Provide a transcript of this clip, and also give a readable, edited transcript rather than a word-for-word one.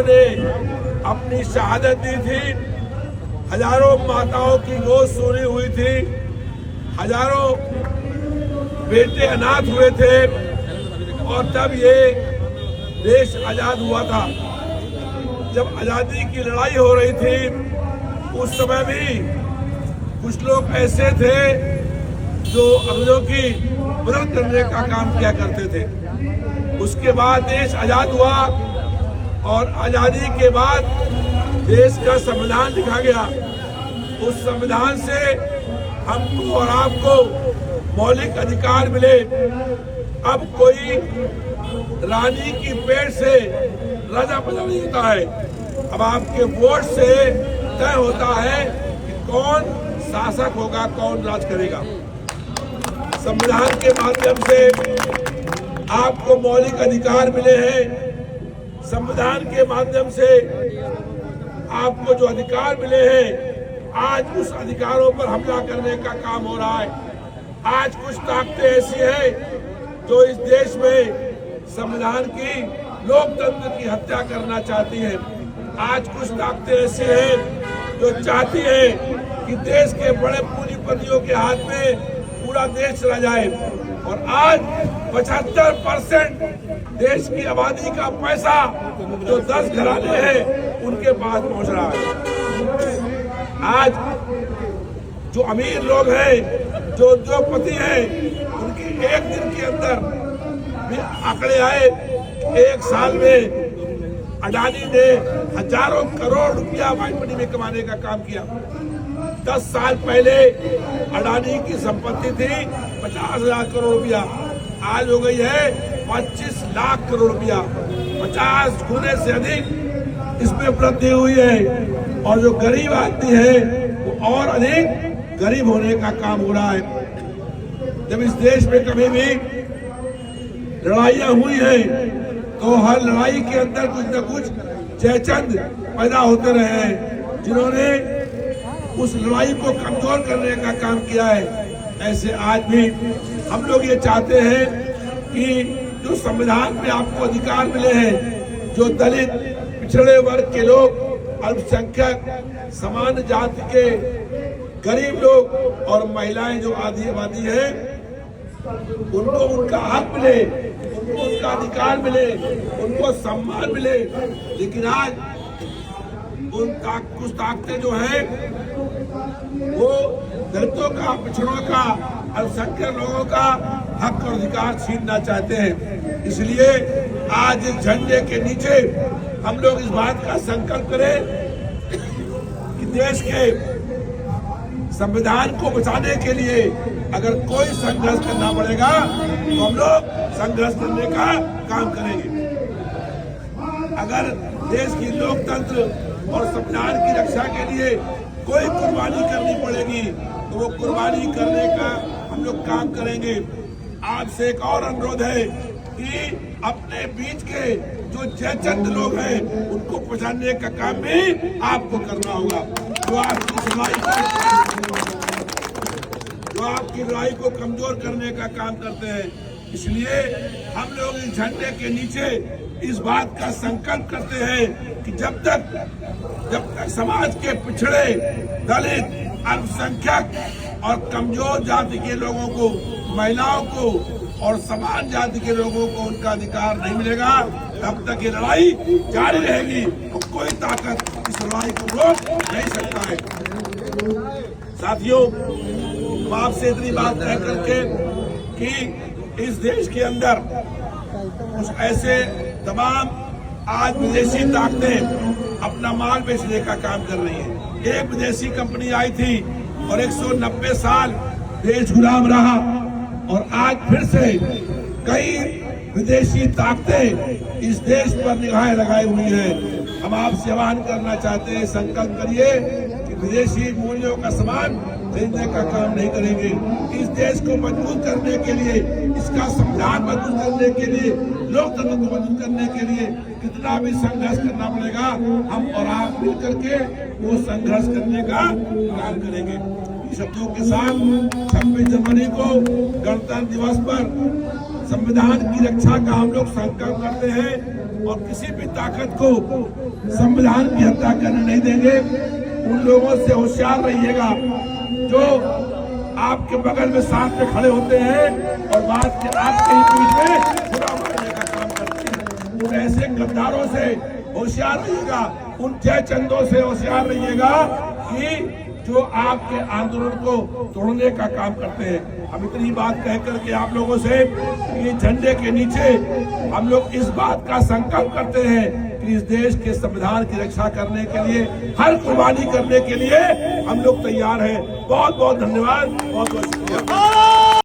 ने अपनी शहादत दी थी, हजारों माताओं की गोद सूनी हुई थी, हजारों बेटे अनाथ हुए थे और तब ये देश आजाद हुआ था। जब आजादी की लड़ाई हो रही थी उस समय भी कुछ लोग ऐसे थे जो अंग्रेजों की मदद करने का काम किया करते थे। उसके बाद देश आजाद हुआ और आजादी के बाद देश का संविधान लिखा गया। उस संविधान से हमको और आपको मौलिक अधिकार मिले। अब कोई रानी की पेड़ से राजा पैदा नहीं होता है। अब आपके वोट से तय होता है कि कौन शासक होगा, कौन राज करेगा। संविधान के माध्यम से आपको मौलिक अधिकार मिले हैं। संविधान के माध्यम से आपको जो अधिकार मिले हैं, आज उस अधिकारों पर हमला करने का काम हो रहा है। आज कुछ ताकतें ऐसी हैं जो इस देश में संविधान की, लोकतंत्र की हत्या करना चाहती हैं। आज कुछ ताकतें ऐसी हैं जो चाहती हैं कि देश के बड़े पूंजीपतियों के हाथ में पूरा देश चला जाए और आज 75% देश की आबादी का पैसा जो 10 घराने हैं उनके पास पहुंच रहा है। आज जो अमीर लोग हैं, जो उद्योगपति हैं, उनकी एक दिन के अंदर आंकड़े आए, एक साल में अडानी ने हजारों करोड़ रुपया व्हाइट मनी में कमाने का काम किया। 10 साल पहले अडानी की संपत्ति थी 50,000 करोड़ रुपया, आज हो गई है 25 लाख करोड़ रुपया। 50 गुने से अधिक इसमें वृद्धि हुई है और जो गरीब आदमी है वो और अधिक गरीब होने का काम हो रहा है। जब इस देश में कभी भी लड़ाइयां हुई हैं तो हर लड़ाई के अंदर कुछ न कुछ जयचंद पैदा होते रहे हैं जिन्होंने उस लड़ाई को कमजोर करने का काम किया है। ऐसे आज भी हम लोग ये चाहते हैं कि जो संविधान में आपको अधिकार मिले हैं, जो दलित, पिछड़े वर्ग के लोग, अल्पसंख्यक, सामान्य जाति के गरीब लोग और महिलाएं जो आदिवासी हैं, उनको उनका हक मिले, उनको उनका अधिकार मिले, उनको सम्मान मिले। लेकिन आज कुछ ताकतें जो है वो दलितों का, पिछड़ों का, अल्पसंख्यक लोगों का हक और अधिकार छीनना चाहते हैं। इसलिए आज इस झंडे के नीचे हम लोग इस बात का संकल्प करें कि देश के संविधान को बचाने के लिए अगर कोई संघर्ष करना पड़ेगा तो हम लोग संघर्ष करने का काम करेंगे। अगर देश की लोकतंत्र और संविधान की रक्षा के लिए कोई कुर्बानी करनी पड़ेगी तो वो कुर्बानी करने का हम लोग काम करेंगे। आपसे एक और अनुरोध है कि अपने बीच के जो जयचंद लोग हैं उनको पहचानने का काम भी आपको करना होगा, जो आपकी लड़ाई को कमजोर करने का काम करते हैं। इसलिए हम लोग इस झंडे के नीचे इस बात का संकल्प करते हैं कि जब तक समाज के पिछड़े, दलित, अल्पसंख्यक और कमजोर जाति के लोगों को, महिलाओं को और समान जाति के लोगों को उनका अधिकार नहीं मिलेगा, तब तक ये लड़ाई जारी रहेगी और कोई ताकत इस लड़ाई को रोक नहीं सकता है। साथियों, आपसे इतनी बात कह करके कि इस देश के अंदर कुछ ऐसे तमाम आज विदेशी ताकतें अपना माल बेचने का काम कर रही हैं। एक विदेशी कंपनी आई थी और 190 साल देश गुलाम रहा और आज फिर से कई विदेशी ताकतें इस देश पर निगाहें लगाई हुई हैं। हम आपसे आह्वान करना चाहते हैं, संकल्प करिए कि विदेशी मूल्यों का सामान खरीदने का काम नहीं करेंगे। इस देश को मजबूत करने के लिए, इसका संविधान मजबूत करने के लिए, लोकतंत्र को मजबूत करने के लिए कितना भी संघर्ष करना पड़ेगा, हम और आप मिलकर के वो संघर्ष करने का काम करेंगे। शब्दों के साथ 26 जनवरी को गणतंत्र दिवस पर संविधान की रक्षा का हम लोग संकल्प करते हैं। और किसी भी ताकत को संविधान की हत्या करने नहीं देंगे। उन लोगों से होशियार रहिएगा जो आपके बगल में साथ में खड़े होते हैं और बात के आपके ही बीच में बुरा मारने का काम करते हैं। उन ऐसे गद्दारों से होशियार रहिएगा, उन जयचंदों से होशियार रहिएगा कि जो आपके आंदोलन को तोड़ने का काम करते हैं। हम इतनी बात कह करके आप लोगों से कि झंडे के नीचे हम लोग इस बात का संकल्प करते हैं कि इस देश के संविधान की रक्षा करने के लिए हर कुर्बानी करने के लिए हम लोग तैयार हैं। बहुत बहुत धन्यवाद, बहुत बहुत शुक्रिया।